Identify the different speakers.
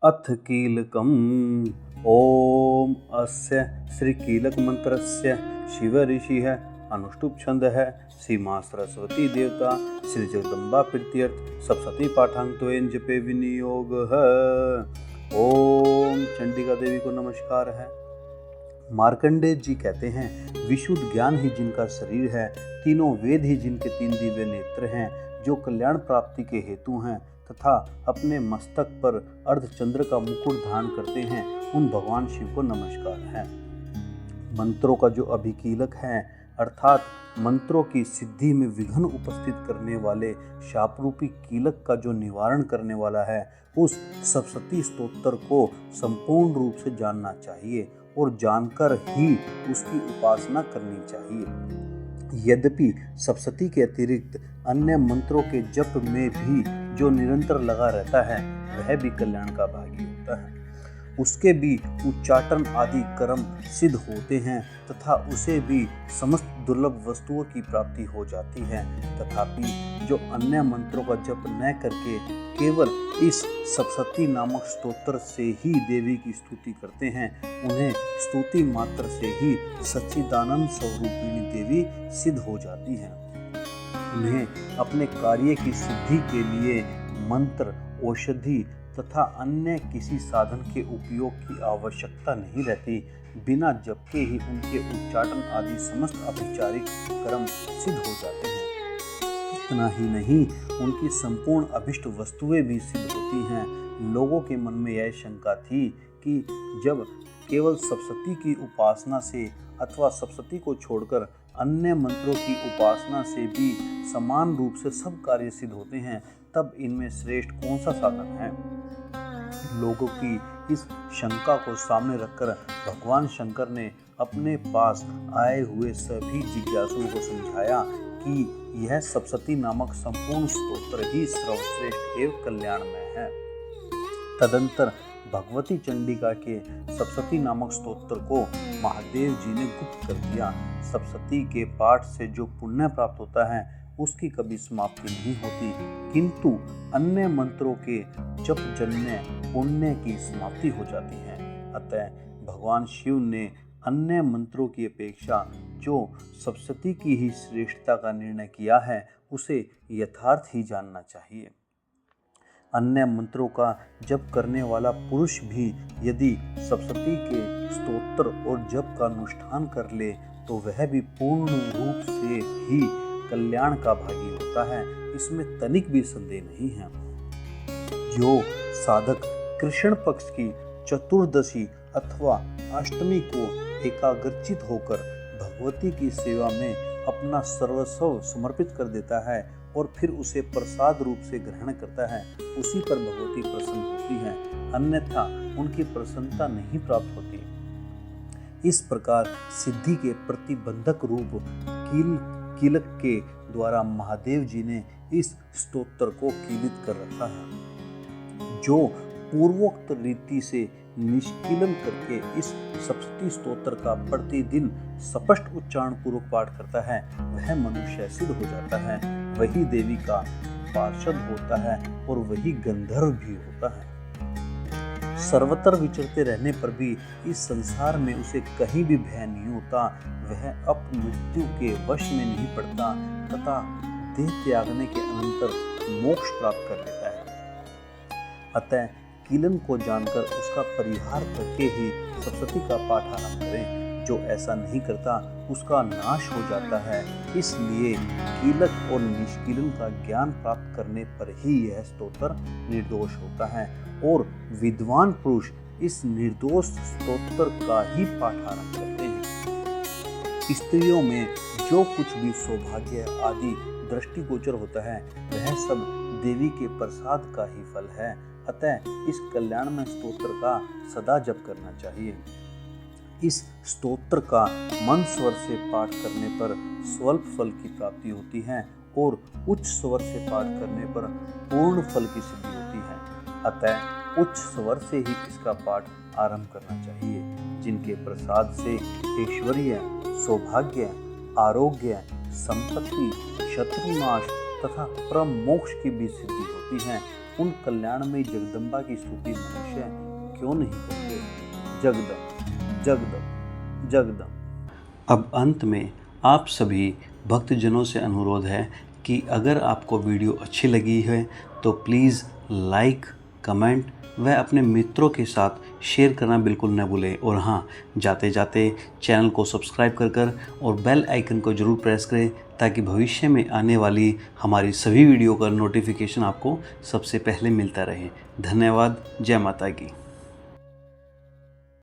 Speaker 1: अथ कीलकम्। ओम अस्य श्रीकीलकमन्त्रस्य शिवऋषिः अनुष्टुप् छन्दः श्री माँ सरस्वती देवता श्री जगदम्बा प्रीत्यर्थ सप्तशती पाठांतोयन जपे विनियोगः। ओम चंडिका देवी को नमस्कार है। मार्कंडेय जी कहते हैं, विशुद्ध ज्ञान ही जिनका शरीर है, तीनों वेद ही जिनके तीन दिव्य नेत्र हैं, जो कल्याण प्राप्ति के हेतु हैं तथा अपने मस्तक पर अर्धचंद्र का मुकुट धारण करते हैं, उन भगवान शिव को नमस्कार है। मंत्रों का जो अभिकीलक है, अर्थात मंत्रों की सिद्धि में विघ्न उपस्थित करने वाले शापरूपी कीलक का जो निवारण करने वाला है, उस सप्तशती स्तोत्र को संपूर्ण रूप से जानना चाहिए और जानकर ही उसकी उपासना करनी चाहिए। यद्यपि सप्तशती के अतिरिक्त अन्य मंत्रों के जप में भी जो निरंतर लगा रहता है, वह भी कल्याण का भागी होता है। उसके भी उच्चाटन आदि कर्म सिद्ध होते हैं तथा उसे भी समस्त दुर्लभ वस्तुओं की प्राप्ति हो जाती है। तथापि जो अन्य मंत्रों का जप न करके केवल इस सप्तशती नामक स्तोत्र से ही देवी की स्तुति करते हैं, उन्हें स्तुति मात्र से ही सच्चिदानंद स्वरूपिणी देवी सिद्ध हो जाती है। उन्हें अपने कार्य की सिद्धि के लिए मंत्र, औषधि तथा अन्य किसी साधन के उपयोग की आवश्यकता नहीं रहती। बिना जप के ही उनके उच्चाटन आदि समस्त अभिचारिक कर्म सिद्ध हो जाते हैं। इतना ही नहीं, उनकी संपूर्ण अभिष्ट वस्तुएं भी सिद्ध होती हैं। लोगों के मन में यह शंका थी कि जब केवल सप्तशती की उपासना से अथवा सप्तशती को छोड़कर अन्य मंत्रों की उपासना से भी समान रूप से सब कार्य सिद्ध होते हैं, तब इनमें श्रेष्ठ कौन सा साधन है। लोगों की इस शंका को सामने रखकर भगवान शंकर ने अपने पास आए हुए सभी जिज्ञासुओं को समझाया कि यह सप्तशती नामक संपूर्ण स्तोत्र ही सर्वश्रेष्ठ एवं कल्याणमय है। तदंतर भगवती चंडिका के सप्तशती नामक स्तोत्र को महादेव जी ने गुप्त कर दिया। सप्तशती के पाठ से जो पुण्य प्राप्त होता है, उसकी कभी समाप्ति नहीं होती, किंतु अन्य मंत्रों के जप जन्य पुण्य की समाप्ति हो जाती है। अतः भगवान शिव ने अन्य मंत्रों की अपेक्षा जो सप्तशती की ही श्रेष्ठता का निर्णय किया है, उसे यथार्थ ही जानना चाहिए। अन्य मंत्रों का जप करने वाला पुरुष भी यदि सप्तशती के स्तोत्र और जप का अनुष्ठान कर ले, तो वह भी पूर्ण रूप से ही कल्याण का भागी होता है। इसमें तनिक भी संदेह नहीं है। जो साधक कृष्ण पक्ष की चतुर्दशी अथवा अष्टमी को एकाग्रचित होकर भगवती की सेवा में अपना सर्वस्व समर्पित कर देता है और फिर उसे प्रसाद रूप से ग्रहण करता है, उसी पर भगवती प्रसन्न होती है, अन्यथा उनकी प्रसन्नता नहीं प्राप्त होती। इस प्रकार सिद्धि के प्रतिबंधक रूप कीलक के द्वारा महादेव जी ने इस स्तोत्र को कीलित कर रखा है। जो पूर्वोक्त रीति से निष्कीलन करके इस सप्तशती स्तोत्र का प्रतिदिन स्पष्ट उच्चारण पूर्वक पाठ करता है, वह मनुष्य सिद्ध हो जाता है, वही देवी का पार्षद होता है और वही गंधर्व भी होता है। सर्वत्र विचरते रहने पर भी इस संसार में उसे कहीं भी भय नहीं होता। वह अपमृत्यु के वश में नहीं पड़ता तथा देह त्यागने के अनंतर मोक्ष प्राप्त कर लेता है। अतः कीलन को जानकर उसका परिहार करके ही सप्तशती का पाठ आरंभ करें। जो ऐसा नहीं करता, उसका नाश हो जाता है। इसलिए कीलक और निष्कीलन का ज्ञान प्राप्त करने पर ही यह स्तोत्र निर्दोष होता है और विद्वान पुरुष इस निर्दोष स्तोत्र का ही पाठ आरंभ करते हैं। स्त्रियों में जो कुछ भी सौभाग्य आदि दृष्टिगोचर होता है, वह सब देवी के प्रसाद का ही फल है। अतः इस कल्याणमय स्तोत्र का सदा जप करना चाहिए। इस स्तोत्र का मन स्वर से पाठ करने पर स्वल्प फल की प्राप्ति होती है और उच्च स्वर से पाठ करने पर पूर्ण फल की सिद्धि होती है। अतः उच्च स्वर से ही इसका पाठ आरंभ करना चाहिए। जिनके प्रसाद से ऐश्वर्य, सौभाग्य, आरोग्य, संपत्ति, शत्रुनाश तथा परम मोक्ष की भी सिद्धि होती है, उन कल्याणमयी जगदम्बा की स्तुति मनुष्य अवश्य क्यों नहीं करते। जगदम जगदम जगदम। अब अंत में आप सभी भक्तजनों से अनुरोध है कि अगर आपको वीडियो अच्छी लगी है तो प्लीज़ लाइक, कमेंट व अपने मित्रों के साथ शेयर करना बिल्कुल न भूलें। और हाँ, जाते जाते चैनल को सब्सक्राइब कर और बेल आइकन को ज़रूर प्रेस करें ताकि भविष्य में आने वाली हमारी सभी वीडियो का नोटिफिकेशन आपको सबसे पहले मिलता रहे। धन्यवाद। जय माता की।